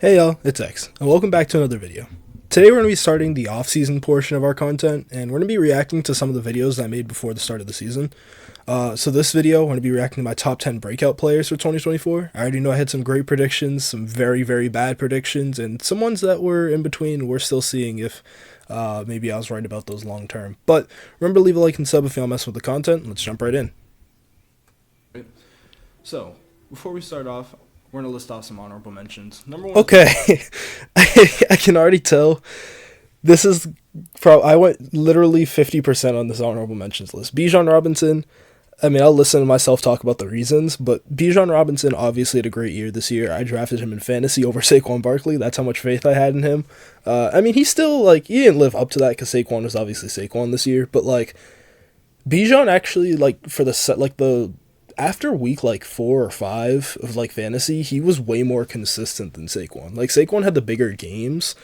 Hey y'all, it's X, and welcome back to another video. Today we're going to be starting the off-season portion of our content, and we're going to be reacting to some of the videos I made before the start of the season. So this video, I'm going to be reacting to my top 10 breakout players for 2024. I already know I had some great predictions, some very, very bad predictions, and some ones that were in between. We're still seeing if maybe I was right about those long term. But remember to leave a like and sub if y'all mess with the content. Let's jump right in. So, before we start off, we're going to list off some honorable mentions. Number one. Okay. I can already tell this is I went literally 50% on this honorable mentions list. Bijan Robinson, I mean, I'll listen to myself talk about the reasons, but Bijan Robinson obviously had a great year this year. I drafted him in fantasy over Saquon Barkley. That's how much faith I had in him. I mean, he still, he didn't live up to that because Saquon was obviously Saquon this year, but, Bijan actually, for the set, after week 4 or 5 of fantasy, he was way more consistent than Saquon. Saquon had the bigger games.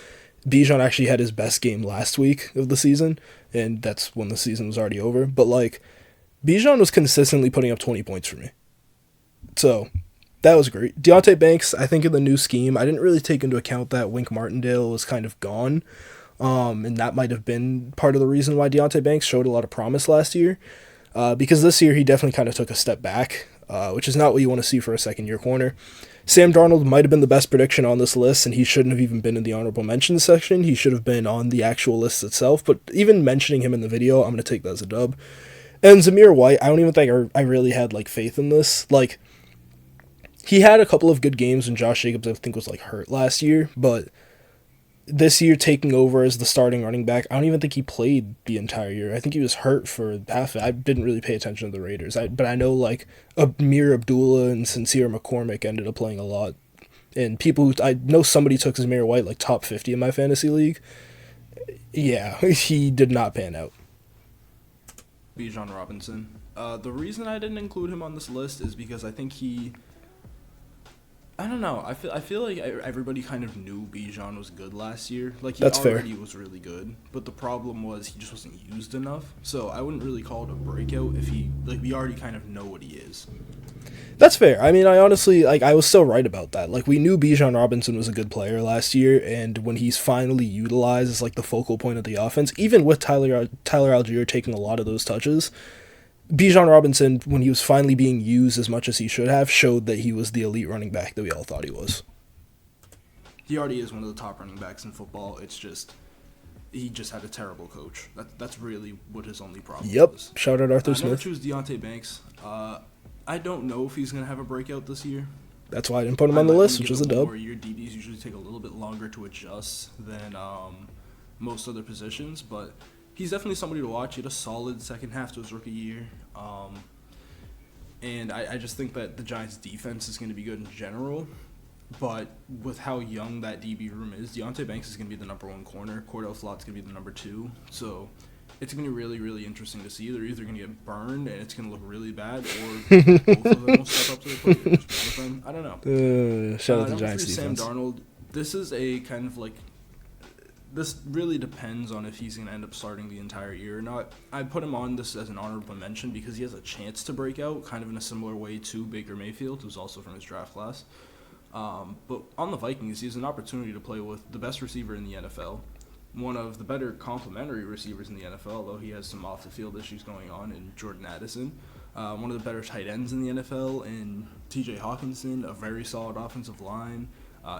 Bijan actually had his best game last week of the season, and that's when the season was already over. But Bijan was consistently putting up 20 points for me. So that was great. Deonte Banks, I think in the new scheme, I didn't really take into account that Wink Martindale was kind of gone. And that might have been part of the reason why Deonte Banks showed a lot of promise last year. Because this year he definitely kind of took a step back, which is not what you want to see for a second-year corner. Sam Darnold might have been the best prediction on this list, and he shouldn't have even been in the honorable mentions section. He should have been on the actual list itself, but even mentioning him in the video, I'm going to take that as a dub. And Zamir White, I don't even think I really had, faith in this. He had a couple of good games when Josh Jacobs, I think, was, hurt last year, but this year taking over as the starting running back, I don't even think he played the entire year. I think he was hurt for half of it. I didn't really pay attention to the Raiders. But I know Amir Abdullah and Sincere McCormick ended up playing a lot. And I know somebody took Zamir White top 50 in my fantasy league. Yeah, he did not pan out. Bijan Robinson. The reason I didn't include him on this list is because I think I don't know. I feel like everybody kind of knew Bijan was good last year. That's already fair. Was really good, but the problem was he just wasn't used enough. So I wouldn't really call it a breakout if we already kind of know what he is. That's fair. I mean, I honestly, I was so right about that. We knew Bijan Robinson was a good player last year, and when he's finally utilized as, the focal point of the offense, even with Tyler Algier taking a lot of those touches, Bijan Robinson, when he was finally being used as much as he should have, showed that he was the elite running back that we all thought he was. He already is one of the top running backs in football. It's just, he just had a terrible coach. That's really what his only problem was. Shout out Arthur Smith. I never choose Deonte Banks. I don't know if he's going to have a breakout this year. That's why I didn't put him on the list, which is a dub. Your DBs usually take a little bit longer to adjust than most other positions, but he's definitely somebody to watch. He had a solid second half to his rookie year. And I just think that the Giants' defense is going to be good in general. But with how young that DB room is, Deonte Banks is going to be the number 1 corner. Cordell Flott's going to be the number 2. So it's going to be really, really interesting to see. They're either going to get burned and it's going to look really bad, or both of them will step up to the plate. I don't know. Shout out to the Giants' defense. Sam Darnold, this is a kind of this really depends on if he's going to end up starting the entire year or not. I put him on this as an honorable mention because he has a chance to break out, kind of in a similar way to Baker Mayfield, who's also from his draft class. But on the Vikings, he has an opportunity to play with the best receiver in the NFL, one of the better complementary receivers in the NFL, although he has some off-the-field issues going on, in Jordan Addison. One of the better tight ends in the NFL, in T.J. Hawkinson, a very solid offensive line.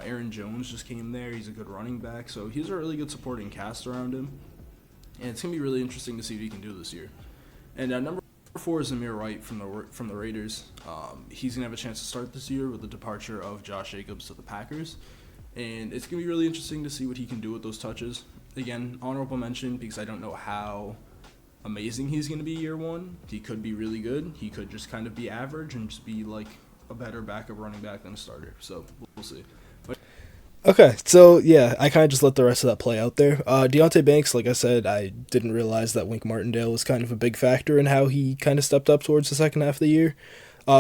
Aaron Jones just came there. He's a good running back. So he's a really good supporting cast around him. And it's going to be really interesting to see what he can do this year. And number 4 is Zamir White from the Raiders. He's going to have a chance to start this year with the departure of Josh Jacobs to the Packers. And it's going to be really interesting to see what he can do with those touches. Again, honorable mention because I don't know how amazing he's going to be year 1. He could be really good. He could just kind of be average and just be a better backup running back than a starter. So we'll see. Okay, so yeah, I kind of just let the rest of that play out there. Deonte Banks, like I said, I didn't realize that Wink Martindale was kind of a big factor in how he kind of stepped up towards the second half of the year.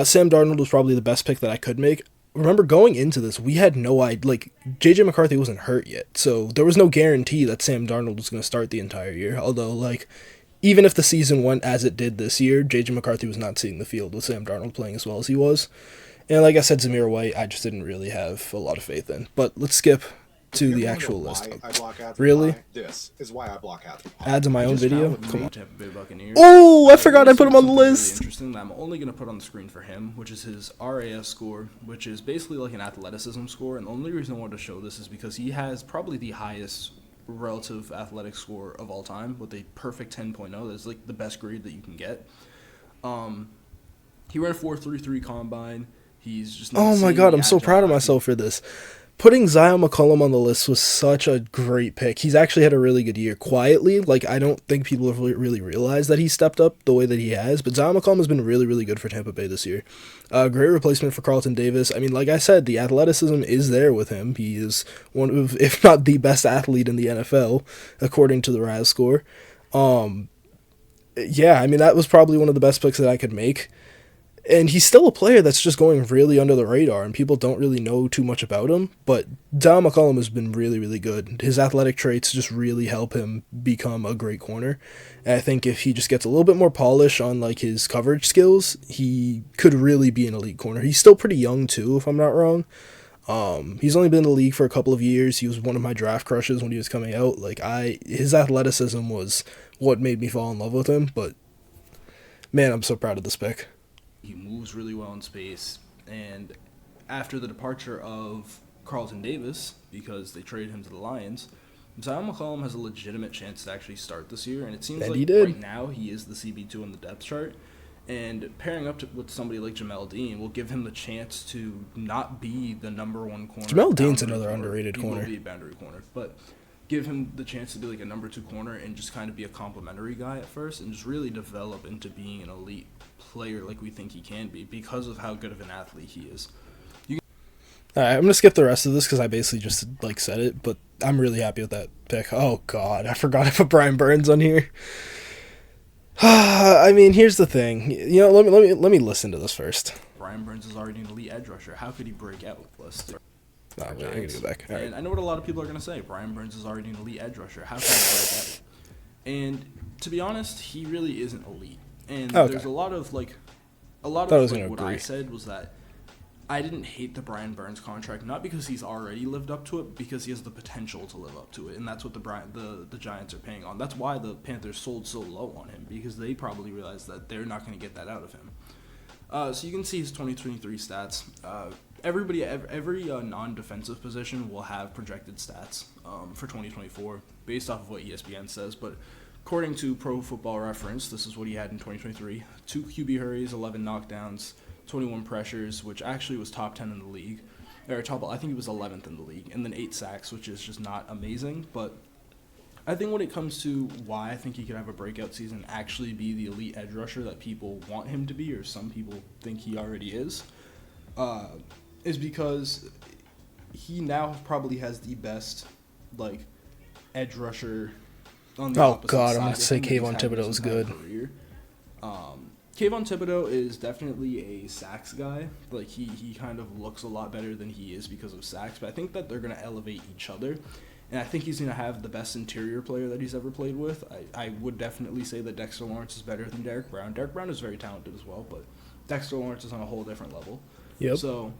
Sam Darnold was probably the best pick that I could make. Remember, going into this, we had no idea, J.J. McCarthy wasn't hurt yet, so there was no guarantee that Sam Darnold was going to start the entire year, although, even if the season went as it did this year, J.J. McCarthy was not seeing the field with Sam Darnold playing as well as he was. And like I said, Zamir White, I just didn't really have a lot of faith in. But let's skip to the actual list. Really? This is why I block ads. Ads on my own video? Come on. Tampa Bay Buccaneers. Oh, I forgot I put him on the list. Interesting that I'm only going to put on the screen for him, which is his RAS score, which is basically like an athleticism score. And the only reason I wanted to show this is because he has probably the highest relative athletic score of all time with a perfect 10.0. That's like the best grade that you can get. He ran a 4.33 combine. He's just not oh my god, I'm so proud of myself for this. Putting Zion McCollum on the list was such a great pick. He's actually had a really good year. Quietly, like, I don't think people have really realized that he stepped up the way that he has, but Zion McCollum has been really, really good for Tampa Bay this year. Great replacement for Carlton Davis. I mean, like I said, the athleticism is there with him. He is one of, if not the best athlete in the NFL, according to the RAS score. Yeah, I mean, that was probably one of the best picks that I could make. And he's still a player that's just going really under the radar, and people don't really know too much about him. But Zion McCollum has been really, really good. His athletic traits just really help him become a great corner. And I think if he just gets a little bit more polish on like his coverage skills, he could really be an elite corner. He's still pretty young too, if I'm not wrong. He's only been in the league for a couple of years. He was one of my draft crushes when he was coming out. Like his athleticism was what made me fall in love with him. But man, I'm so proud of this pick. He moves really well in space, and after the departure of Carlton Davis, because they traded him to the Lions, Zion McCollum has a legitimate chance to actually start this year, and it seems like right now he is the CB2 in the depth chart, and pairing up with somebody like Jamel Dean will give him the chance to not be the number one corner. Jamel Dean's another underrated corner. He will be a boundary corner, but give him the chance to be like a number 2 corner and just kind of be a complimentary guy at first and just really develop into being an elite player like we think he can be because of how good of an athlete he is. Alright, I'm going to skip the rest of this because I basically just like said it, but I'm really happy with that pick. Oh god, I forgot I put Brian Burns on here. I mean, here's the thing. You know, let me listen to this first. Brian Burns is already an elite edge rusher. How could he break out list? Wait, I gotta go back. All and right. I know what a lot of people are going to say. Brian Burns is already an elite edge rusher. How can he break out? And to be honest, he really isn't elite. And there's a lot of what I said was that I didn't hate the Brian Burns contract, not because he's already lived up to it, because he has the potential to live up to it, and that's what the Giants are paying on. That's why the Panthers sold so low on him, because they probably realized that they're not going to get that out of him. So you can see his 2023 stats. Every non-defensive position will have projected stats for 2024 based off of what ESPN says, but according to Pro Football Reference, this is what he had in 2023. 2 QB hurries, 11 knockdowns, 21 pressures, which actually was top 10 in the league. I think he was 11th in the league, and then 8 sacks, which is just not amazing. But I think when it comes to why I think he could have a breakout season, actually be the elite edge rusher that people want him to be, or some people think he already is because he now probably has the best edge rusher on the opposite side. I'm going to say Kayvon Thibodeau is good. Kayvon Thibodeau is definitely a sacks guy. He kind of looks a lot better than he is because of sacks, but I think that they're going to elevate each other. And I think he's going to have the best interior player that he's ever played with. I would definitely say that Dexter Lawrence is better than Derek Brown. Derek Brown is very talented as well, but Dexter Lawrence is on a whole different level. Yep. So,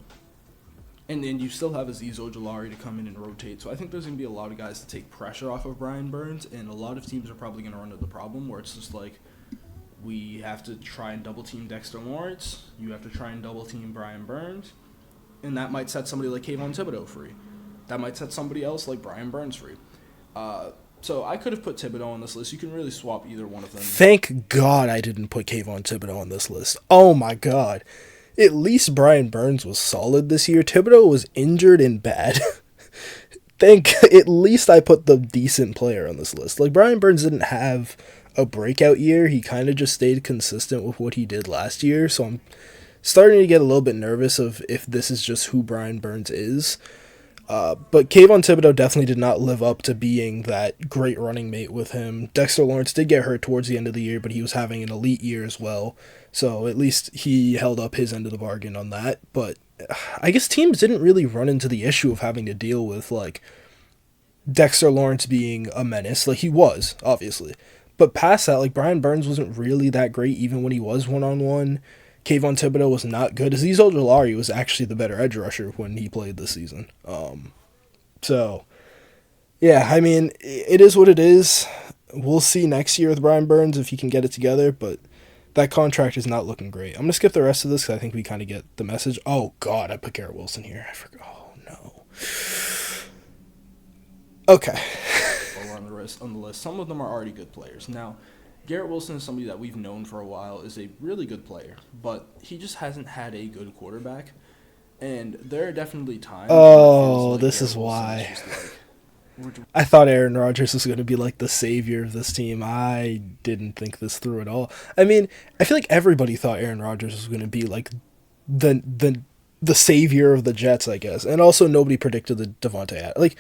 and then you still have Azeez Ojulari to come in and rotate. So I think there's going to be a lot of guys to take pressure off of Brian Burns, and a lot of teams are probably going to run into the problem where it's just we have to try and double-team Dexter Lawrence. You have to try and double-team Brian Burns. And that might set somebody like Kayvon Thibodeau free. That might set somebody else like Brian Burns free. So I could have put Thibodeau on this list. You can really swap either one of them. Thank God I didn't put Kayvon Thibodeau on this list. Oh, my God. At least Brian Burns was solid this year. Thibodeau was injured and bad. At least I put the decent player on this list. Brian Burns didn't have a breakout year. He kind of just stayed consistent with what he did last year. So I'm starting to get a little bit nervous of if this is just who Brian Burns is. But Kayvon Thibodeau definitely did not live up to being that great running mate with him. Dexter Lawrence did get hurt towards the end of the year, but he was having an elite year as well. So at least he held up his end of the bargain on that. But I guess teams didn't really run into the issue of having to deal with Dexter Lawrence being a menace. He was, obviously. But past that, Brian Burns wasn't really that great even when he was one-on-one. Kayvon Thibodeau was not good. Azeez Ojulari was actually the better edge rusher when he played this season. So, yeah, I mean, it is what it is. We'll see next year with Brian Burns if he can get it together, but that contract is not looking great. I'm going to skip the rest of this because I think we kind of get the message. Oh, God, I put Garrett Wilson here. I forgot. Oh, no. Okay. Well, on the list. Some of them are already good players. Now, Garrett Wilson is somebody that we've known for a while is a really good player, but he just hasn't had a good quarterback. And there are definitely times. Oh, like this is why. I thought Aaron Rodgers was going to be like the savior of this team. I didn't think this through at all. I mean, I feel like everybody thought Aaron Rodgers was going to be like the savior of the Jets, I guess. And also nobody predicted the Devontae Adams. Like,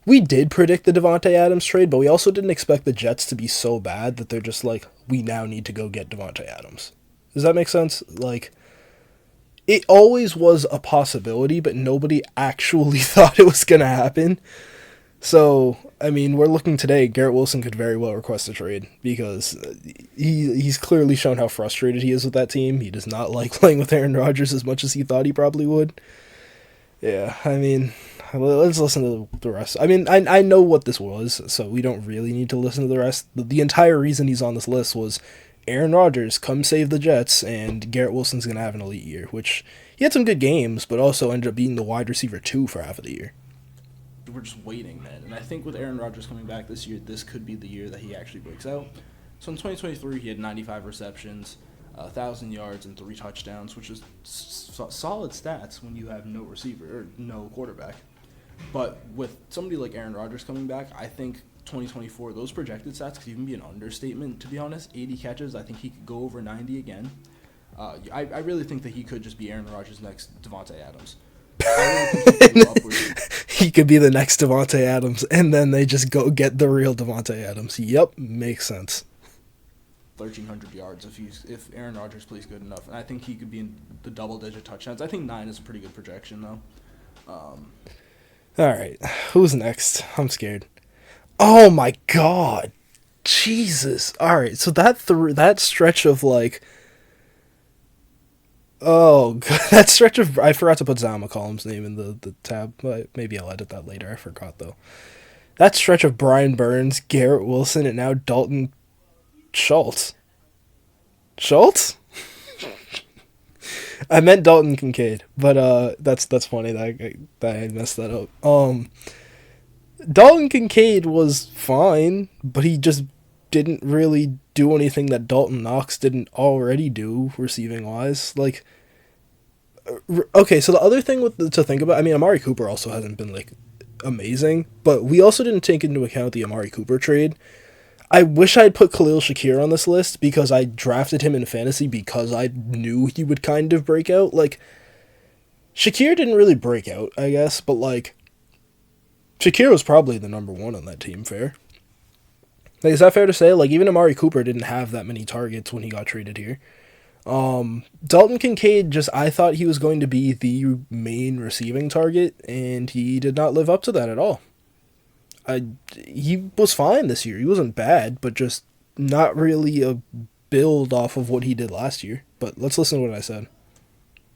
we did predict the Devontae Adams trade, but we also didn't expect the Jets to be so bad that they're just like, we now need to go get Devontae Adams. Does that make sense? Like, it always was a possibility, but nobody actually thought it was going to happen. So, I mean, we're looking today, Garrett Wilson could very well request a trade because he's clearly shown how frustrated he is with that team. He does not like playing with Aaron Rodgers as much as he thought he probably would. Yeah, I mean, let's listen to the rest. I mean, I know what this was, so we don't really need to listen to the rest. The entire reason he's on this list was Aaron Rodgers, come save the Jets, and Garrett Wilson's going to have an elite year, which he had some good games, but also ended up being the wide receiver 2 for half of the year. We're just waiting, man. And I think with Aaron Rodgers coming back this year, this could be the year that he actually breaks out. So in 2023, he had 95 receptions, 1,000 yards, and 3 touchdowns, which is solid stats when you have no receiver or no quarterback. But with somebody like Aaron Rodgers coming back, I think 2024, those projected stats could even be an understatement, to be honest. 80 catches, I think he could go over 90 again. I really think that he could just be Aaron Rodgers' next Devontae Adams. He could be the next Devontae Adams, and then they just go get the real Devontae Adams. Yep, makes sense. 1,300 yards if Aaron Rodgers plays good enough, and I think he could be in the double-digit touchdowns. I think 9 is a pretty good projection, though. All right, who's next? I'm scared. Oh my God, Jesus! All right, so that stretch of like. Oh, God. That stretch of... I forgot to put Zion McCollum's name in the tab. Maybe I'll edit that later. I forgot, though. That stretch of Brian Burns, Garrett Wilson, and now Dalton Schultz. Schultz? I meant Dalton Kincaid, but that's funny that I messed that up. Dalton Kincaid was fine, but he just didn't really do anything that Dalton Knox didn't already do receiving-wise. Like, okay, so the other thing to think about, I mean, Amari Cooper also hasn't been, like, amazing, but we also didn't take into account the Amari Cooper trade. I wish I had put Khalil Shakir on this list because I drafted him in fantasy because I knew he would kind of break out. Like, Shakir didn't really break out, I guess, but, like, Shakir was probably the number 1 on that team, fair? Like, is that fair to say? Like, even Amari Cooper didn't have that many targets when he got traded here. Dalton Kincaid, I thought he was going to be the main receiving target, and he did not live up to that at all. He was fine this year. He wasn't bad, but just not really a build off of what he did last year. But let's listen to what I said.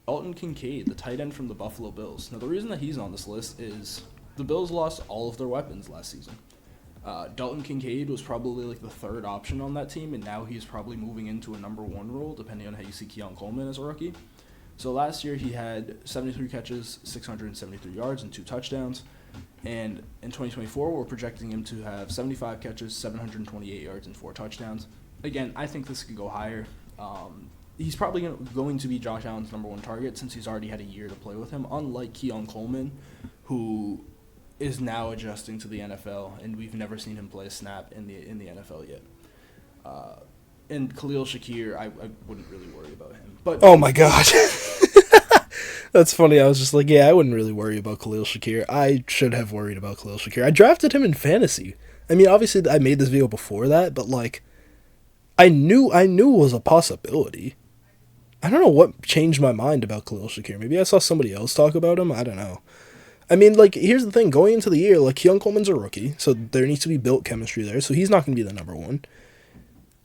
Dalton Kincaid, the tight end from the Buffalo Bills. Now, the reason that he's on this list is the Bills lost all of their weapons last season. Dalton Kincaid was probably like the 3rd option on that team, and now he's probably moving into a number 1 role, depending on how you see Keon Coleman as a rookie. So last year he had 73 catches, 673 yards, and 2 touchdowns. And in 2024, we're projecting him to have 75 catches, 728 yards, and 4 touchdowns. Again, I think this could go higher. He's probably going to be Josh Allen's number 1 target since he's already had a year to play with him, unlike Keon Coleman, who is now adjusting to the NFL, and we've never seen him play a snap in the NFL yet. And Khalil Shakir, I wouldn't really worry about him. But oh my God. That's funny. I was just like, yeah, I wouldn't really worry about Khalil Shakir. I should have worried about Khalil Shakir. I drafted him in fantasy. I mean, obviously I made this video before that, but like, I knew it was a possibility. I don't know what changed my mind about Khalil Shakir. Maybe I saw somebody else talk about him. I don't know. I mean, like, here's the thing. Going into the year, like, Keon Coleman's a rookie, so there needs to be built chemistry there, so he's not going to be the number 1.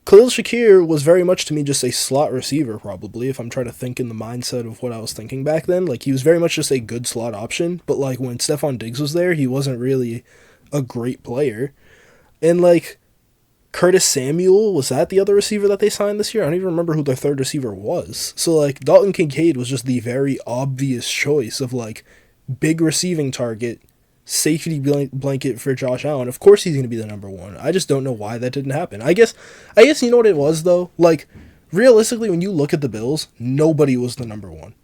Khalil Shakir was very much to me just a slot receiver, probably, if I'm trying to think in the mindset of what I was thinking back then. Like, he was very much just a good slot option, but, like, when Stephon Diggs was there, he wasn't really a great player. And, like, Curtis Samuel, was that the other receiver that they signed this year? I don't even remember who their third receiver was. So, like, Dalton Kincaid was just the very obvious choice of, like, big receiving target, safety blanket for Josh Allen. Of course he's going to be the number one. I just don't know why that didn't happen. I guess you know what it was, though? Like, realistically, when you look at the Bills, nobody was the number one.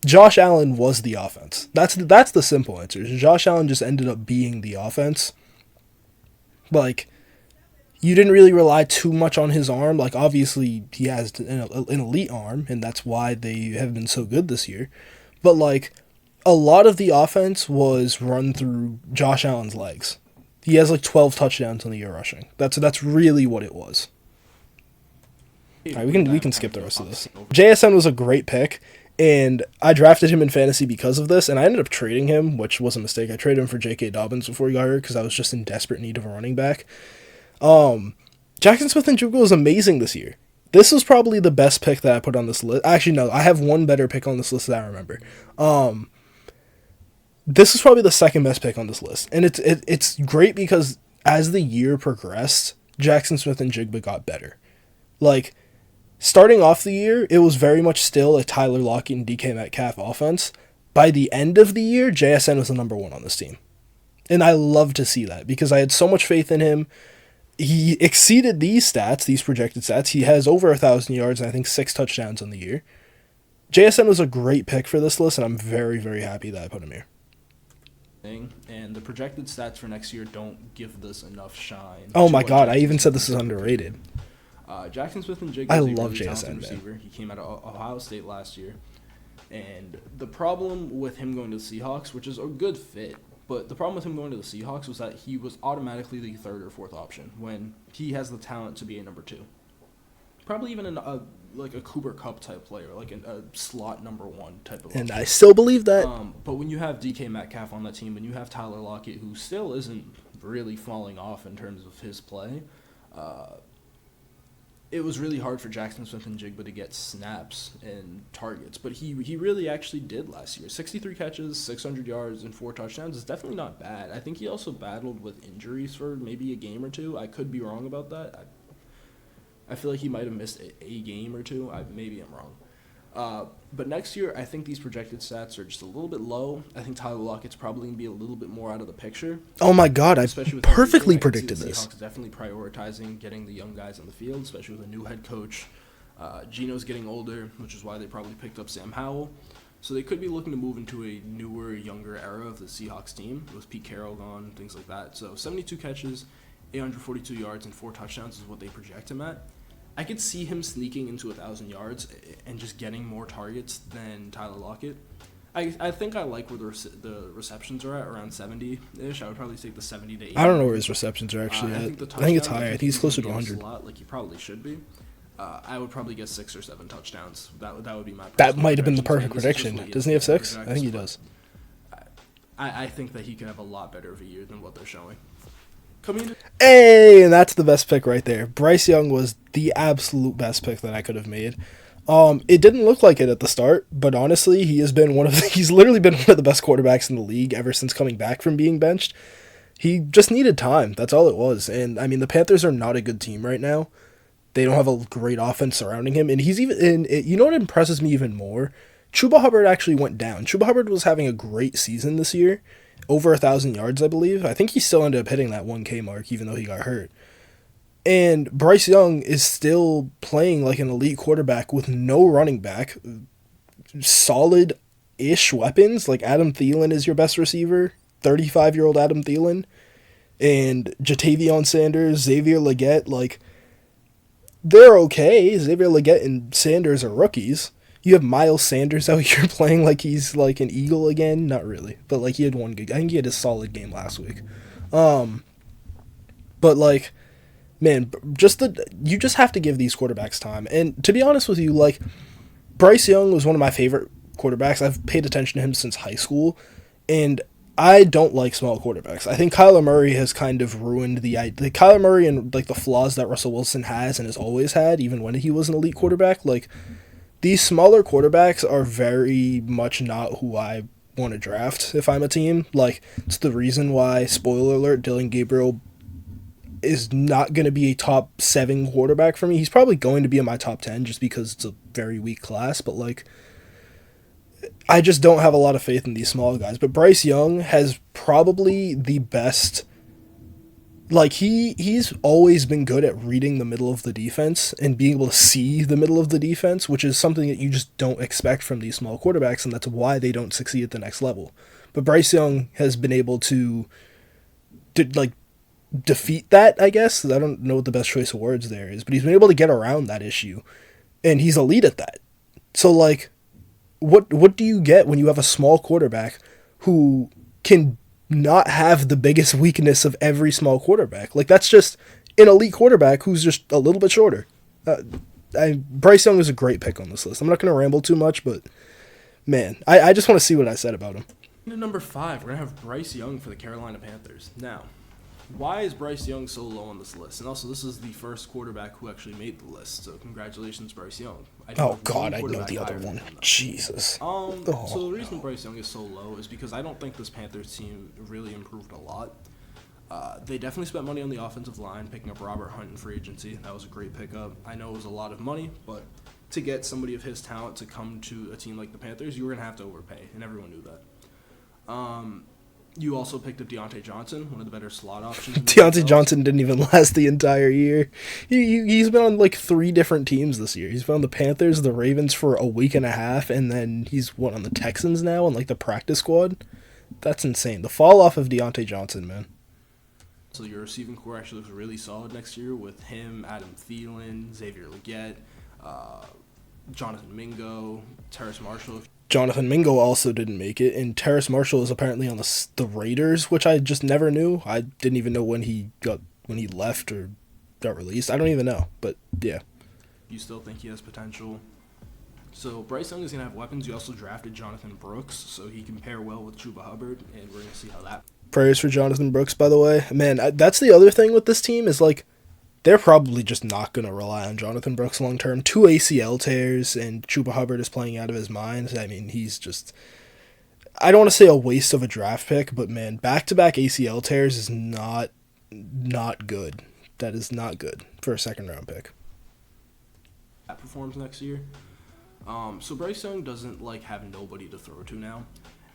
Josh Allen was the offense. That's the simple answer. Josh Allen just ended up being the offense. Like, you didn't really rely too much on his arm. Like, obviously, he has an elite arm, and that's why they have been so good this year. But, like, a lot of the offense was run through Josh Allen's legs. He has, like, 12 touchdowns on the year rushing. That's really what it was. All right, we can skip the rest of this. JSN was a great pick, and I drafted him in fantasy because of this, and I ended up trading him, which was a mistake. I traded him for J.K. Dobbins before he got hurt because I was just in desperate need of a running back. Jackson Smith-Njigba was amazing this year. This was probably the best pick that I put on this list. Actually, no, I have one better pick on this list that I remember. This is probably the second best pick on this list, and it's great because as the year progressed, Jackson Smith-Njigba got better. Like, starting off the year, it was very much still a Tyler Lockett and DK Metcalf offense. By the end of the year, JSN was the number one on this team. And I love to see that because I had so much faith in him. He exceeded these stats, these projected stats. He has over 1,000 yards and I think 6 touchdowns on the year. JSN was a great pick for this list, and I'm very, very happy that I put him here. And the projected stats for next year don't give this enough shine. Oh my god, I even said this is underrated. Jackson Smith-Njigba is I a love really talented JSN, receiver. man. He came out of Ohio State last year. And the problem with him going to the Seahawks, which is a good fit, but the problem with him going to the Seahawks was that he was automatically the third or fourth option when he has the talent to be a number two. Probably even a Cooper Kupp type player, like a slot number one type of. And option. I still believe that. But when you have DK Metcalf on that team, when you have Tyler Lockett, who still isn't really falling off in terms of his play, it was really hard for Jackson Smith-Njigba to get snaps and targets. But he really actually did last year. 63 catches, 600 yards, and 4 touchdowns is definitely not bad. I think he also battled with injuries for maybe a game or two. I could be wrong about that. I feel like he might have missed a game or two. Maybe I'm wrong. But next year, I think these projected stats are just a little bit low. I think Tyler Lockett's probably going to be a little bit more out of the picture. Oh my god, I perfectly predicted this. Seahawks definitely prioritizing getting the young guys on the field, especially with a new head coach. Gino's getting older, which is why they probably picked up Sam Howell. So they could be looking to move into a newer, younger era of the Seahawks team with Pete Carroll gone, things like that. So 72 catches, 842 yards, and 4 touchdowns is what they project him at. I could see him sneaking into 1,000 yards and just getting more targets than Tyler Lockett. I think I like where the receptions are at, around 70-ish. I would probably take the 70 to 80. I don't know where his receptions are actually at. I think it's higher. I think he's closer to 100. Like he probably should be. I would probably get 6 or 7 touchdowns. That would be my. That might have been the perfect prediction. Doesn't he have 6? I think he does. I think that he could have a lot better of a year than what they're showing. Hey, and that's the best pick right there. Bryce Young was the absolute best pick that I could have made. It didn't look like it at the start, but honestly, he's literally been one of the best quarterbacks in the league ever since coming back from being benched. He just needed time. That's all it was. And I mean, the Panthers are not a good team right now. They don't have a great offense surrounding him, and you know what impresses me even more? Chuba Hubbard actually went down. Chuba Hubbard was having a great season this year. Over 1,000 yards, I believe. I think he still ended up hitting that 1K mark, even though he got hurt. And Bryce Young is still playing like an elite quarterback with no running back. Solid-ish weapons. Like Adam Thielen is your best receiver. 35-year-old Adam Thielen. And Jatavion Sanders, Xavier Legette. Like, they're okay. Xavier Legette and Sanders are rookies. You have Miles Sanders out here playing like he's like an Eagle again. Not really, but like he had one good. I think he had a solid game last week. But like, man, you just have to give these quarterbacks time. And to be honest with you, like Bryce Young was one of my favorite quarterbacks. I've paid attention to him since high school, and I don't like small quarterbacks. I think Kyler Murray has kind of ruined the Kyler Murray and like the flaws that Russell Wilson has and has always had, even when he was an elite quarterback. Like, these smaller quarterbacks are very much not who I want to draft if I'm a team. Like, it's the reason why, spoiler alert, Dylan Gabriel is not going to be a top 7 quarterback for me. He's probably going to be in my top 10 just because it's a very weak class, but like, I just don't have a lot of faith in these small guys. But Bryce Young has probably the best. Like, he's always been good at reading the middle of the defense and being able to see the middle of the defense, which is something that you just don't expect from these small quarterbacks, and that's why they don't succeed at the next level. But Bryce Young has been able to like, defeat that, I guess. I don't know what the best choice of words there is, but he's been able to get around that issue, and he's elite at that. So, like, what do you get when you have a small quarterback who can not have the biggest weakness of every small quarterback? Like, that's just an elite quarterback who's just a little bit shorter. Bryce Young is a great pick on this list. I'm not going to ramble too much, but man, I just want to see what I said about him. Number 5, we're going to have Bryce Young for the Carolina Panthers. Now, why is Bryce Young so low on this list? And also, this is the first quarterback who actually made the list, so congratulations, Bryce Young. Oh, God, I know the other one. Jesus. So the reason Bryce Young is so low is because I don't think this Panthers team really improved a lot. They definitely spent money on the offensive line, picking up Robert Hunt in free agency. That was a great pickup. I know it was a lot of money, but to get somebody of his talent to come to a team like the Panthers, you were going to have to overpay, and everyone knew that. You also picked up Deontay Johnson, one of the better slot options. Deontay Johnson didn't even last the entire year. He's been on like 3 different teams this year. He's been on the Panthers, the Ravens for a week and a half, and then he's on the Texans now on like the practice squad. That's insane. The fall off of Deontay Johnson, man. So your receiving core actually looks really solid next year with him, Adam Thielen, Xavier Legette, Jonathan Mingo, Terrace Marshall. Jonathan Mingo also didn't make it, and Terrace Marshall is apparently on the Raiders, which I just never knew. I didn't even know when he left or got released. I don't even know, but yeah. You still think he has potential? So Bryce Young is going to have weapons. You also drafted Jonathan Brooks, so he can pair well with Chuba Hubbard, and we're going to see how that. Prayers for Jonathan Brooks, by the way. Man, that's the other thing with this team is, like, they're probably just not going to rely on Jonathan Brooks long term. 2 ACL tears, and Chuba Hubbard is playing out of his mind. I mean, he's just... I don't want to say a waste of a draft pick, but man, back-to-back ACL tears is not good. That is not good for a second-round pick. That performs next year. So Bryce Young doesn't have nobody to throw to now.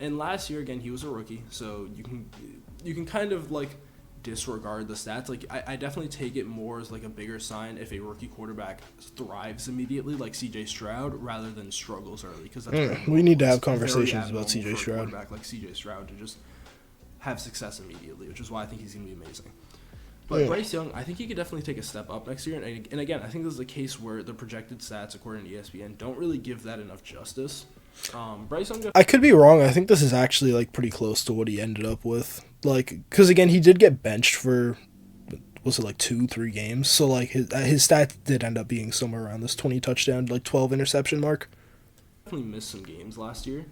And last year, again, he was a rookie, so you can kind of disregard the stats. I definitely take it more as a bigger sign if a rookie quarterback thrives immediately, like C.J. Stroud, rather than struggles early. Because we need to have conversations about C.J. Stroud. Quarterback like C.J. Stroud to just have success immediately, which is why I think he's going to be amazing. But Bryce Young, I think he could definitely take a step up next year. And again, I think this is a case where the projected stats, according to ESPN, don't really give that enough justice. Bryce Young. I could be wrong. I think this is actually pretty close to what he ended up with. Because again, he did get benched for, was it 2-3 games? So his stats did end up being somewhere around this 20 touchdown to 12 interception mark. Definitely missed some games last year.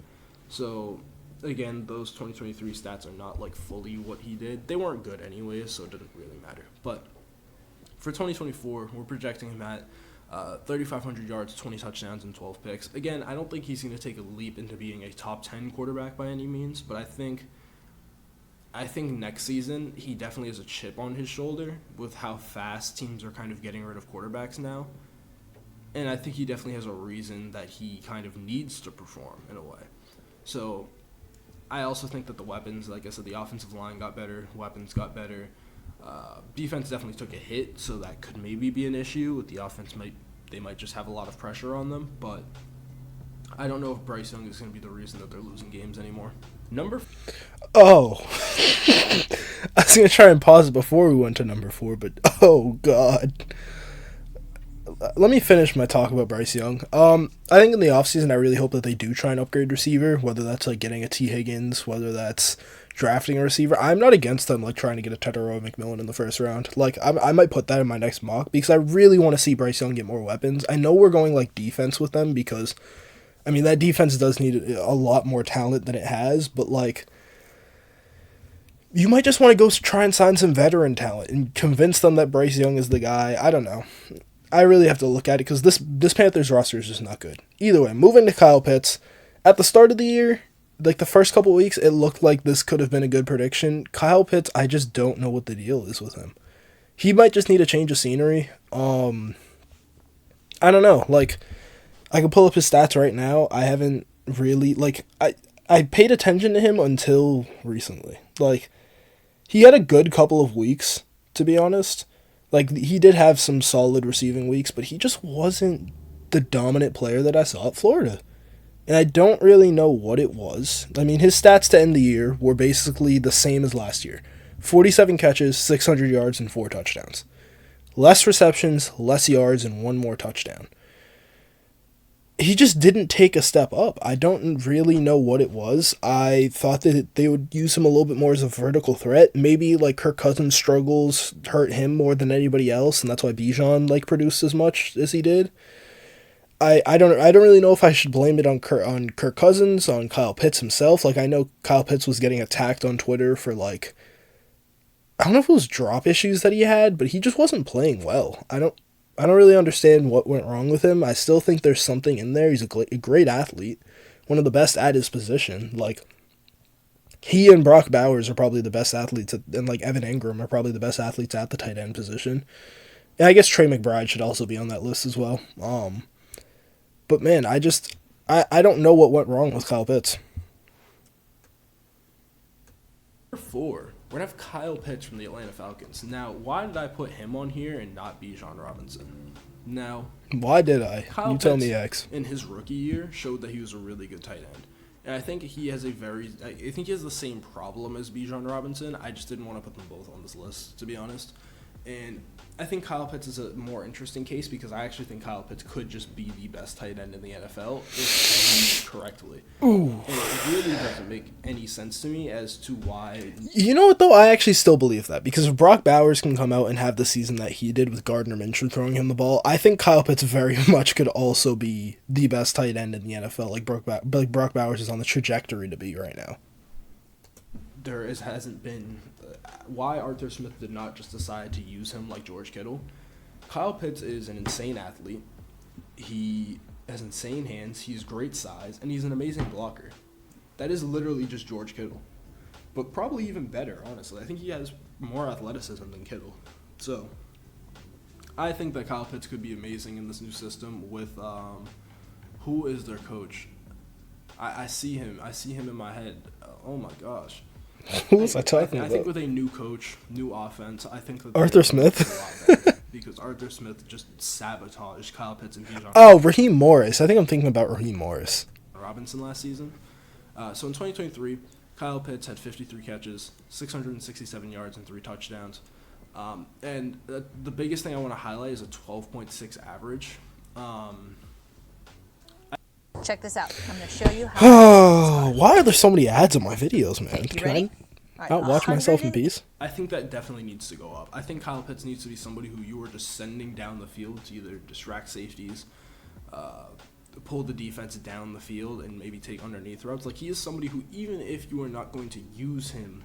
So again, those 2023 stats are not fully what he did. They weren't good anyways, so it didn't really matter. But for 2024, we're projecting him at 3,500 yards, 20 touchdowns, and 12 picks. Again, I don't think he's going to take a leap into being a top 10 quarterback by any means, but I think next season he definitely has a chip on his shoulder with how fast teams are kind of getting rid of quarterbacks now. And I think he definitely has a reason that he kind of needs to perform in a way. So I also think that the weapons, like I said, the offensive line got better, weapons got better. Defense definitely took a hit, so that could maybe be an issue with the offense. They might just have a lot of pressure on them, but I don't know if Bryce Young is going to be the reason that they're losing games anymore. Oh. I was going to try and pause it before we went to number 4, but oh, God. Let me finish my talk about Bryce Young. I think in the offseason, I really hope that they do try and upgrade receiver, whether that's getting a T. Higgins, whether that's drafting a receiver. I'm not against them trying to get a Tetairoa McMillan in the first round. I might put that in my next mock because I really want to see Bryce Young get more weapons. I know we're going defense with them because, I mean, that defense does need a lot more talent than it has, but you might just want to go try and sign some veteran talent and convince them that Bryce Young is the guy. I don't know. I really have to look at it because this Panthers roster is just not good. Either way, moving to Kyle Pitts. At the start of the year, like the first couple weeks, it looked like this could have been a good prediction. Kyle Pitts, I just don't know what the deal is with him. He might just need a change of scenery. I don't know. Like, I can pull up his stats right now. I haven't really, like, I paid attention to him until recently. Like, he had a good couple of weeks, to be honest. Like, he did have some solid receiving weeks, but he just wasn't the dominant player that I saw at Florida. And I don't really know what it was. I mean, his stats to end the year were basically the same as last year. 47 catches, 600 yards, and 4 touchdowns. Less receptions, less yards, and 1 more touchdown. He just didn't take a step up. I don't really know what it was. I thought that they would use him a little bit more as a vertical threat. Maybe like Kirk Cousins' struggles hurt him more than anybody else, and that's why Bijan produced as much as he did. I don't really know if I should blame it on Kirk Cousins, on Kyle Pitts himself. Like, I know Kyle Pitts was getting attacked on Twitter for like, I don't know if it was drop issues that he had, but he just wasn't playing well. I don't really understand what went wrong with him. I still think there's something in there. He's a great athlete, one of the best at his position. Like, he and Brock Bowers are probably the best athletes, and like Evan Ingram are probably the best athletes at the tight end position. And I guess Trey McBride should also be on that list as well. But man, I don't know what went wrong with Kyle Pitts. Number 4, we're going to have Kyle Pitts from the Atlanta Falcons. Now, why did I put him on here and not Bijan Robinson? Now, why did I? Kyle You tell Pitts, me, X. in his rookie year, showed that he was a really good tight end. And I think he has the same problem as Bijan Robinson. I just didn't want to put them both on this list, to be honest. And I think Kyle Pitts is a more interesting case because I actually think Kyle Pitts could just be the best tight end in the NFL if used correctly. Ooh. And it really doesn't make any sense to me as to why. You know what, though? I actually still believe that because if Brock Bowers can come out and have the season that he did with Gardner Minshew throwing him the ball, I think Kyle Pitts very much could also be the best tight end in the NFL, like Brock Bowers is on the trajectory to be right now. Hasn't been why Arthur Smith did not just decide to use him like George Kittle. Kyle Pitts is an insane athlete. He has insane hands. He's great size, and he's an amazing blocker. That is literally just George Kittle, but probably even better, honestly. I think he has more athleticism than Kittle. So I think that Kyle Pitts could be amazing in this new system with who is their coach? I see him in my head. Oh my gosh. Who was I talking about? I think with a new coach, new offense, I think that Arthur Smith? because Arthur Smith just sabotaged Kyle Pitts and Bijan. Oh, Raheem Morris. I think I'm thinking about Raheem Morris. Robinson last season. So in 2023, Kyle Pitts had 53 catches, 667 yards, and 3 touchdowns. And the biggest thing I want to highlight is a 12.6 average. Check this out. I'm going to show you how. Oh, why are there so many ads on my videos, man? You ready? Can I not watch myself in peace? I think that definitely needs to go up. I think Kyle Pitts needs to be somebody who you are just sending down the field to either distract safeties, pull the defense down the field, and maybe take underneath routes. Like, he is somebody who, even if you are not going to use him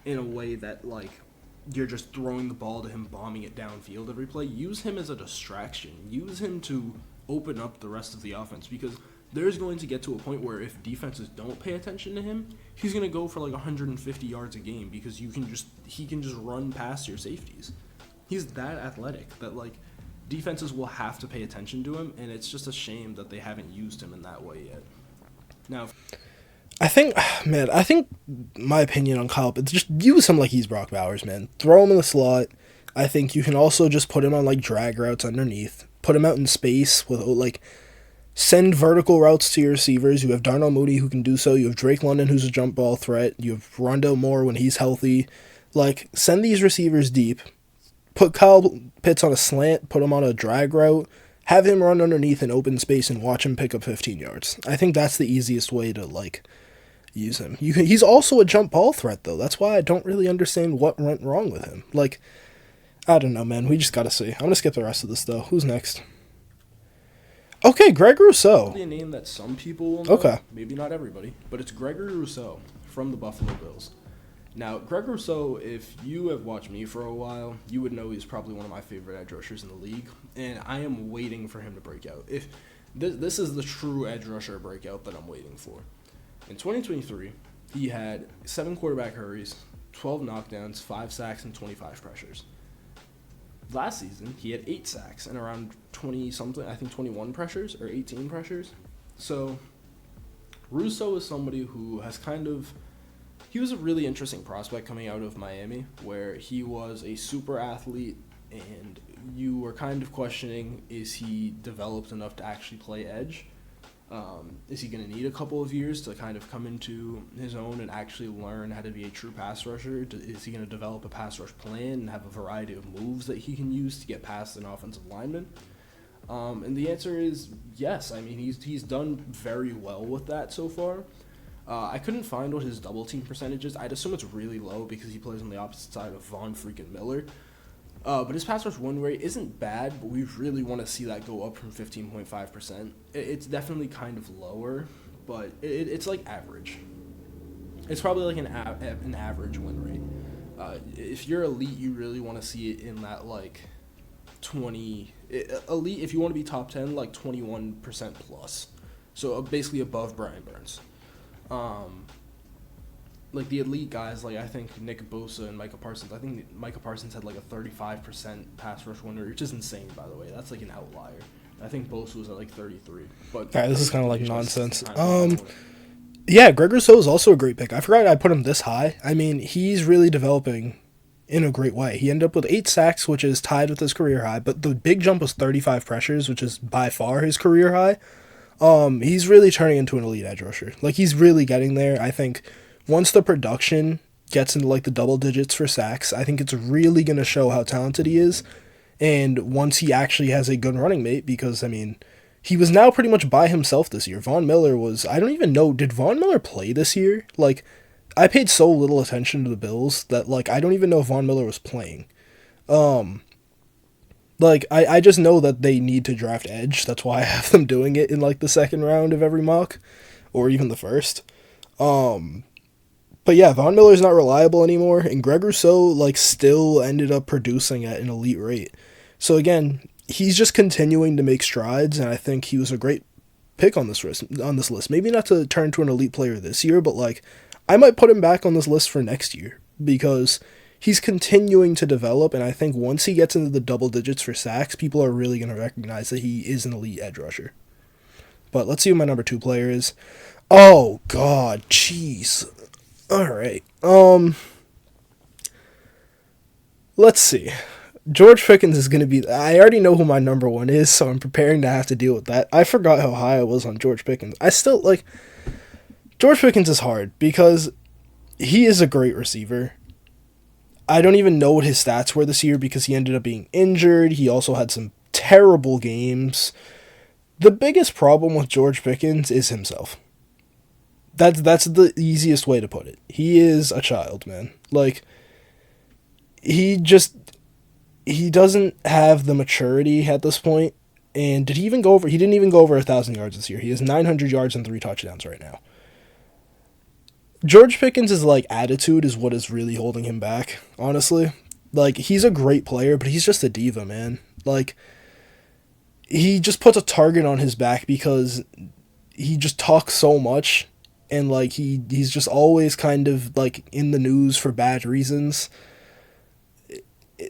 in a way that, like, you're just throwing the ball to him, bombing it downfield every play, use him as a distraction. Use him to open up the rest of the offense, because there's going to get to a point where if defenses don't pay attention to him, he's going to go for like 150 yards a game because he can just run past your safeties. He's that athletic that like defenses will have to pay attention to him, and it's just a shame that they haven't used him in that way yet. Now, I think my opinion on Kyle, just use him like he's Brock Bowers, man. Throw him in the slot. I think you can also just put him on like drag routes underneath. Put him out in space with like. Send vertical routes to your receivers. You have Darnell Mooney who can do so. You have Drake London who's a jump ball threat. You have Rondale Moore when he's healthy. Like, send these receivers deep. Put Kyle Pitts on a slant. Put him on a drag route. Have him run underneath in open space and watch him pick up 15 yards. I think that's the easiest way to, like, use him. He's also a jump ball threat, though. That's why I don't really understand what went wrong with him. Like, I don't know, man. We just gotta see. I'm gonna skip the rest of this, though. Who's next? Okay, Greg Rousseau. Probably a name that some people will know. Okay. Maybe not everybody, but it's Gregory Rousseau from the Buffalo Bills. Now, Greg Rousseau, if you have watched me for a while, you would know he's probably one of my favorite edge rushers in the league, and I am waiting for him to break out. If this is the true edge rusher breakout that I'm waiting for. In 2023, he had 7 quarterback hurries, 12 knockdowns, 5 sacks, and 25 pressures. Last season, he had 8 sacks and around 20-something, I think 21 pressures or 18 pressures. So, Rousseau is somebody who has he was a really interesting prospect coming out of Miami, where he was a super athlete, and you were kind of questioning, is he developed enough to actually play edge? Is he going to need a couple of years to kind of come into his own and actually learn how to be a true pass rusher? Is he going to develop a pass rush plan and have a variety of moves that he can use to get past an offensive lineman? And the answer is yes. I mean, he's done very well with that so far. I couldn't find what his double team percentage is. I'd assume it's really low because he plays on the opposite side of Von freaking Miller. But his pass rush win rate isn't bad, but we really want to see that go up from 15.5%. It's definitely kind of lower, but it's like average. It's probably like an average win rate. If you're elite, you really want to see it in that like 20 elite. If you want to be top 10, like 21% plus. So basically above Brian Burns. Like the elite guys, like I think Nick Bosa and Micah Parsons. I think Micah Parsons had like a 35% pass rush win rate, which is insane, by the way. That's like an outlier. I think Bosa was at like 33. But all right, this is kind of like nonsense. Yeah, Greg Rousseau is also a great pick. I forgot I put him this high. I mean, he's really developing in a great way. He ended up with 8 sacks, which is tied with his career high, but the big jump was 35 pressures, which is by far his career high. He's really turning into an elite edge rusher. Like, he's really getting there. I think once the production gets into like the double digits for sacks, I think it's really going to show how talented he is. And once he actually has a good running mate, because, I mean, he was now pretty much by himself this year. Von Miller was, I don't even know, did Von Miller play this year? Like, I paid so little attention to the Bills that, like, I don't even know if Von Miller was playing. Like, I just know that they need to draft edge. That's why I have them doing it in, like, the second round of every mock, or even the first. But yeah, Von Miller's not reliable anymore, and Greg Rousseau, like, still ended up producing at an elite rate. So again, he's just continuing to make strides, and I think he was a great pick on this list. Maybe not to turn to an elite player this year, but, like, I might put him back on this list for next year, because he's continuing to develop, and I think once he gets into the double digits for sacks, people are really going to recognize that he is an elite edge rusher. But let's see who my number 2 player is. Oh, God, jeez. Alright, let's see. George Pickens is going to be... I already know who my number 1 is, so I'm preparing to have to deal with that. I forgot how high I was on George Pickens. I still, like... George Pickens is hard, because he is a great receiver. I don't even know what his stats were this year, because he ended up being injured. He also had some terrible games. The biggest problem with George Pickens is himself. That's the easiest way to put it. He is a child, man. Like, he doesn't have the maturity at this point. And did he even go over? He didn't even go over 1,000 yards this year. He has 900 yards and 3 touchdowns right now. George Pickens' like attitude is what is really holding him back, honestly. Like, he's a great player, but he's just a diva, man. Like, he just puts a target on his back because he just talks so much. And, like, he's just always kind of, like, in the news for bad reasons.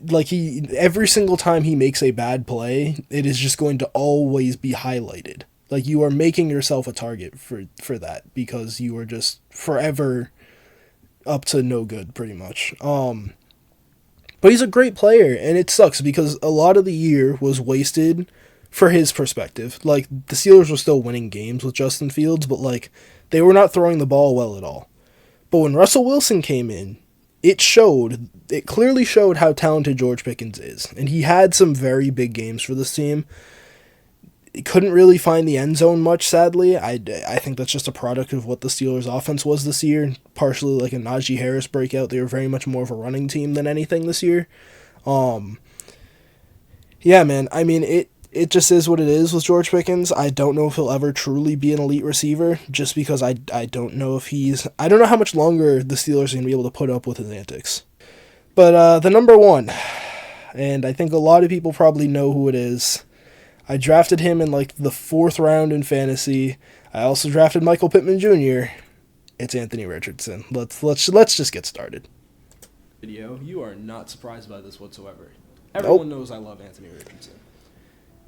Like, every single time he makes a bad play, it is just going to always be highlighted. Like, you are making yourself a target for that, because you are just forever up to no good, pretty much. But he's a great player, and it sucks, because a lot of the year was wasted for his perspective. Like, the Steelers were still winning games with Justin Fields, but, like, they were not throwing the ball well at all. But when Russell Wilson came in, it clearly showed how talented George Pickens is. And he had some very big games for this team. He couldn't really find the end zone much, sadly. I think that's just a product of what the Steelers' offense was this year. Partially like a Najee Harris breakout. They were very much more of a running team than anything this year. Yeah, man. I mean, it just is what it is with George Pickens. I don't know if he'll ever truly be an elite receiver, just because I don't know if I don't know how much longer the Steelers are going to be able to put up with his antics. But the number one, and I think a lot of people probably know who it is. I drafted him in like the 4th round in fantasy. I also drafted Michael Pittman Jr. It's Anthony Richardson. Let's just get started. Video, you are not surprised by this whatsoever. Everyone knows I love Anthony Richardson.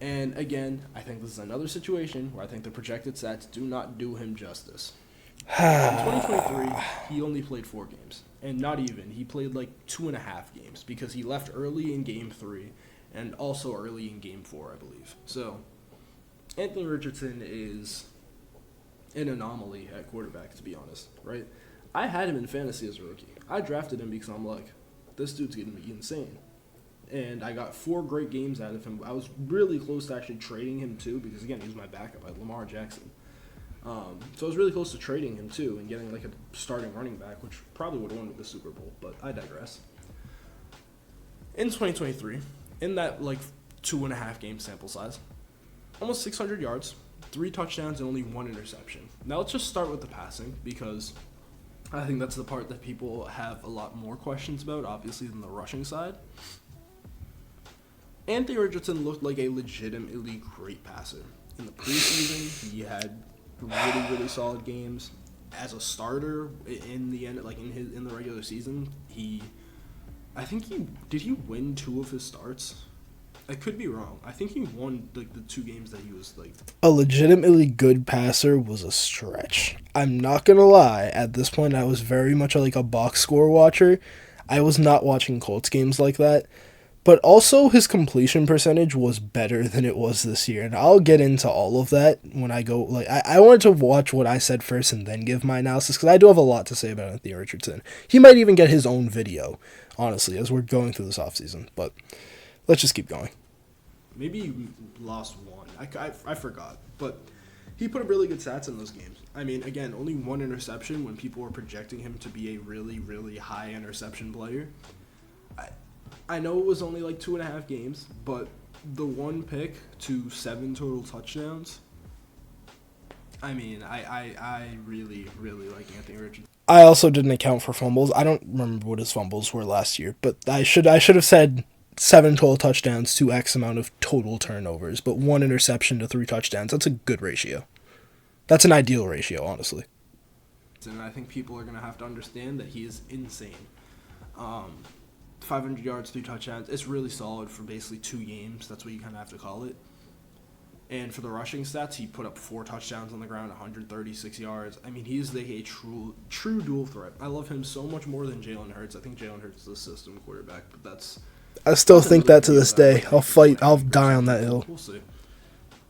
And again, I think this is another situation where I think the projected stats do not do him justice. In 2023, he only played 4 games. And not even. He played like 2.5 games because he left early in Game 3 and also early in Game 4, I believe. So, Anthony Richardson is an anomaly at quarterback, to be honest, right? I had him in fantasy as a rookie. I drafted him because I'm like, this dude's going to be insane. And I got 4 great games out of him. I was really close to actually trading him, too, because, again, he was my backup. I had Lamar Jackson. So I was really close to trading him, too, and getting, like, a starting running back, which probably would have won the Super Bowl, but I digress. In 2023, in that, like, 2.5 game sample size, almost 600 yards, 3 touchdowns, and only 1 interception. Now, let's just start with the passing, because I think that's the part that people have a lot more questions about, obviously, than the rushing side. Anthony Richardson looked like a legitimately great passer. In the preseason, he had really, really solid games. As a starter in the end, like in the regular season, did he win 2 of his starts? I could be wrong. I think he won like the 2 games that he was like a legitimately good passer was a stretch. I'm not gonna lie. At this point, I was very much like a box score watcher. I was not watching Colts games like that. But also, his completion percentage was better than it was this year. And I'll get into all of that when I go. Like, I wanted to watch what I said first and then give my analysis, because I do have a lot to say about Anthony Richardson. He might even get his own video, honestly, as we're going through this offseason. But let's just keep going. Maybe you lost 1. I forgot. But he put up really good stats in those games. I mean, again, only 1 interception when people were projecting him to be a really, really high interception player. I know it was only like 2.5 games, but the 1 pick to 7 total touchdowns. I mean, I really, really like Anthony Richardson. I also didn't account for fumbles. I don't remember what his fumbles were last year, but I should have said 7 total touchdowns to X amount of total turnovers, but 1 interception to 3 touchdowns. That's a good ratio. That's an ideal ratio, honestly. And I think people are going to have to understand that he is insane. 500 yards, 3 touchdowns. It's really solid for basically 2 games. That's what you kind of have to call it. And for the rushing stats, he put up 4 touchdowns on the ground, 136 yards. I mean, he's like a true dual threat. I love him so much more than Jalen Hurts. I think Jalen Hurts is a system quarterback, but I still think that to this day. I'll die on that hill. We'll see.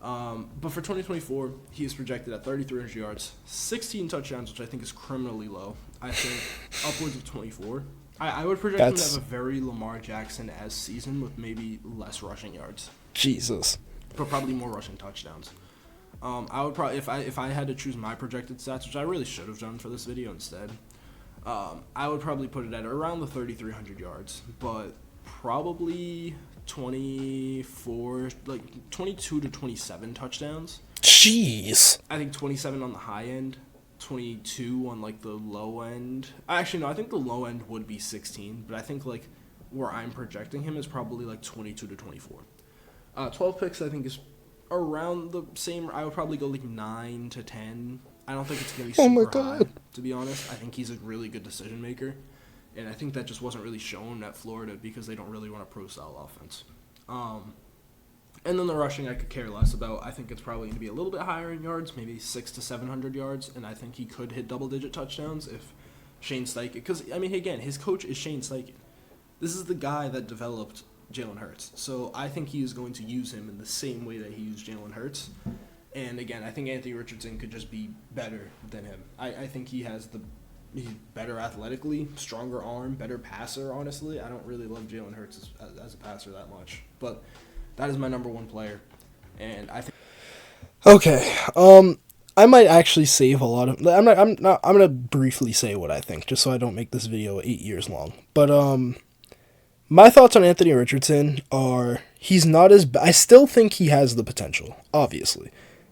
But for 2024, he is projected at 3,300 yards, 16 touchdowns, which I think is criminally low. I think upwards of 24. I would project him to have a very Lamar Jackson-esque season with maybe less rushing yards. Jesus. But probably more rushing touchdowns. I would probably, if I had to choose my projected stats, which I really should have done for this video instead, I would probably put it at around the 3,300 yards, but probably 22 to 27 touchdowns. Jeez. I think 27 on the high end. 22 on like the low end. Actually, no, I think the low end would be 16, but I think like where I'm projecting him is probably like 22 to 24. 12 picks I think is around the same. I would probably go like 9 to 10. I don't think it's going to be super high, to be honest. I think he's a really good decision maker, and I think that just wasn't really shown at Florida because they don't really run a pro-style offense. And then the rushing I could care less about. I think it's probably going to be a little bit higher in yards, maybe 600 to 700 yards, and I think he could hit double-digit touchdowns if Shane Steichen, because, I mean, again, his coach is Shane Steichen. This is the guy that developed Jalen Hurts, so I think he is going to use him in the same way that he used Jalen Hurts. And, again, I think Anthony Richardson could just be better than him. I think he's better athletically, stronger arm, better passer, honestly. I don't really love Jalen Hurts as a passer that much, but that is my number 1 player, and I think. Okay, I might actually save a lot of. I'm gonna briefly say what I think, just so I don't make this video 8 years long. But My thoughts on Anthony Richardson are he's not as... I still think he has the potential, obviously.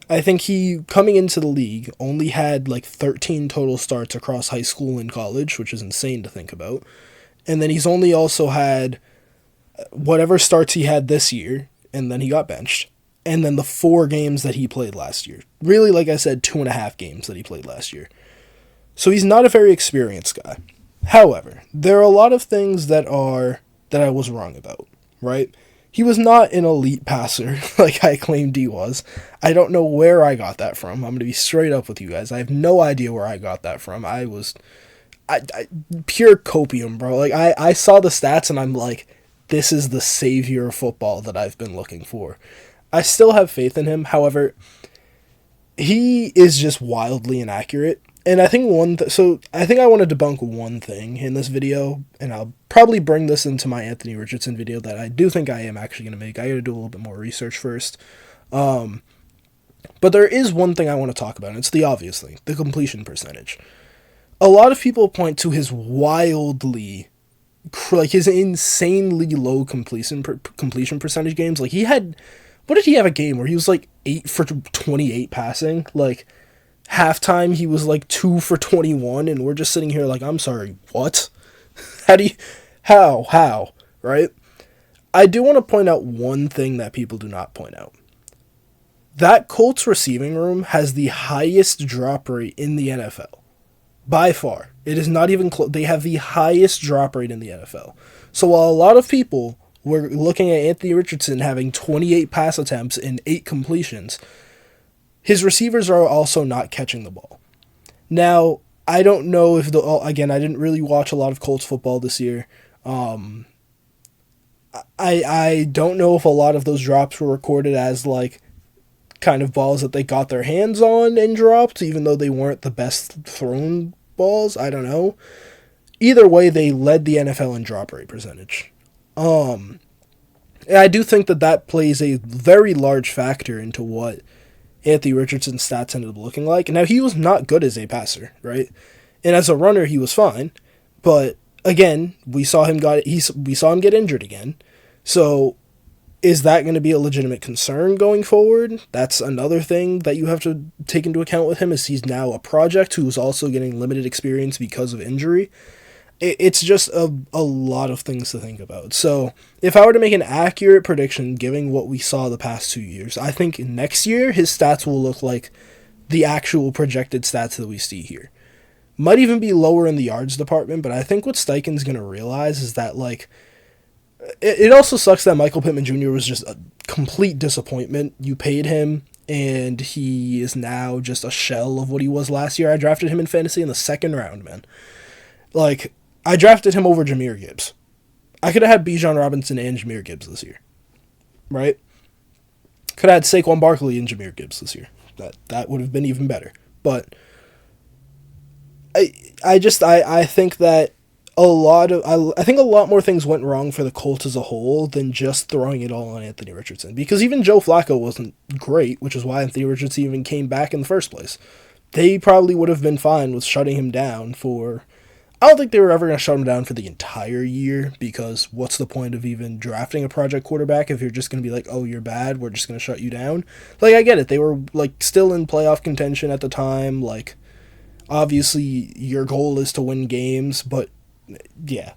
I think he, coming into the league, only had like 13 total starts across high school and college, which is insane to think about. And then he's only also had whatever starts he had this year, and then he got benched. And then the 4 games that he played last year. Really, like I said, 2.5 games that he played last year. So he's not a very experienced guy. However, there are a lot of things that I was wrong about, right? He was not an elite passer like I claimed he was. I don't know where I got that from. I'm going to be straight up with you guys. I have no idea where I got that from. I pure copium, bro. Like, I saw the stats and I'm like, this is the savior of football that I've been looking for. I still have faith in him. However, he is just wildly inaccurate. And I think I think I want to debunk one thing in this video, and I'll probably bring this into my Anthony Richardson video that I do think I am actually going to make. I got to do a little bit more research first. But there is one thing I want to talk about, and it's the obvious thing, the completion percentage. A lot of people point to his his insanely low completion percentage games. Like, what did he have a game where he was like 8 for 28 passing? Like, halftime, he was like 2 for 21, and we're just sitting here like, I'm sorry, what? How, right? I do want to point out one thing that people do not point out. That Colts receiving room has the highest drop rate in the NFL. By far. It is not even close. They have the highest drop rate in the NFL. So while a lot of people were looking at Anthony Richardson having 28 pass attempts and 8 completions, his receivers are also not catching the ball. Now, I don't know if again, I didn't really watch a lot of Colts football this year. I don't know if a lot of those drops were recorded as like kind of balls that they got their hands on and dropped, even though they weren't the best thrown balls. I don't know. Either way, they led the NFL in drop rate percentage. And I do think that plays a very large factor into what Anthony Richardson's stats ended up looking like. Now, he was not good as a passer, right? And as a runner, he was fine. But again, we saw him get injured again. So is that going to be a legitimate concern going forward? That's another thing that you have to take into account with him, is he's now a project who's also getting limited experience because of injury. It's just a lot of things to think about. So if I were to make an accurate prediction, given what we saw the past 2 years, I think next year his stats will look like the actual projected stats that we see here. Might even be lower in the yards department, but I think what Steichen's going to realize is that, like, it also sucks that Michael Pittman Jr. was just a complete disappointment. You paid him, and he is now just a shell of what he was last year. I drafted him in fantasy in the 2nd round, man. Like, I drafted him over Jahmyr Gibbs. I could have had Bijan Robinson and Jahmyr Gibbs this year. Right? Could have had Saquon Barkley and Jahmyr Gibbs this year. That would have been even better. But I think that I think a lot more things went wrong for the Colts as a whole than just throwing it all on Anthony Richardson. Because even Joe Flacco wasn't great, which is why Anthony Richardson even came back in the first place. They probably would have been fine with shutting him down for... I don't think they were ever going to shut him down for the entire year, because what's the point of even drafting a project quarterback if you're just going to be like, oh, you're bad, we're just going to shut you down? Like, I get it. They were, like, still in playoff contention at the time. Like, obviously, your goal is to win games, but, yeah.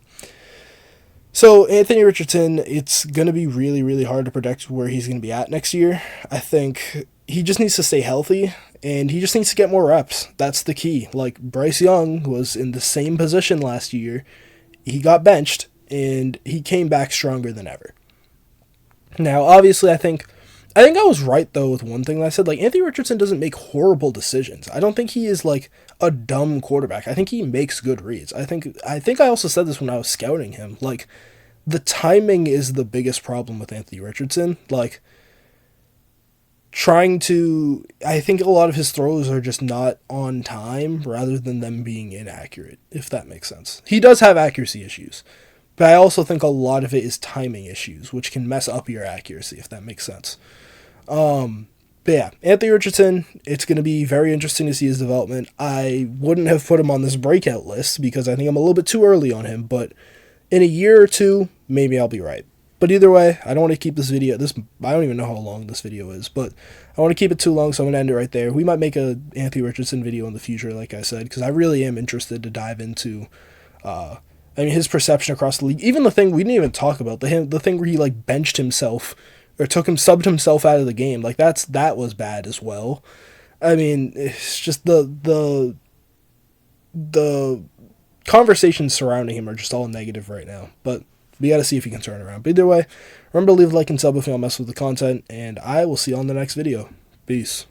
So, Anthony Richardson, it's going to be really, really hard to predict where he's going to be at next year. I think he just needs to stay healthy, and he just needs to get more reps. That's the key. Like, Bryce Young was in the same position last year. He got benched, and he came back stronger than ever. Now, obviously, I think I was right, though, with one thing that I said. Like, Anthony Richardson doesn't make horrible decisions. I don't think he is, like, a dumb quarterback. I think he makes good reads. I think I also said this when I was scouting him. Like, the timing is the biggest problem with Anthony Richardson. Like, I think a lot of his throws are just not on time rather than them being inaccurate, if that makes sense. He does have accuracy issues, but I also think a lot of it is timing issues, which can mess up your accuracy, if that makes sense. But yeah, Anthony Richardson, it's going to be very interesting to see his development. I wouldn't have put him on this breakout list because I think I'm a little bit too early on him, but In a year or two, maybe I'll be right. But either way, I don't want to keep this video. I don't even know how long this video is, but I want to keep it too long, so I'm going to end it right there. We might make a Anthony Richardson video in the future, like I said, because I really am interested to dive into, his perception across the league. Even the thing we didn't even talk about, the thing where he like benched himself or subbed himself out of the game. Like that was bad as well. I mean, it's just the conversations surrounding him are just all negative right now. But we got to see if he can turn around. But either way, remember to leave a like and sub if you don't mess with the content, and I will see you on the next video. Peace.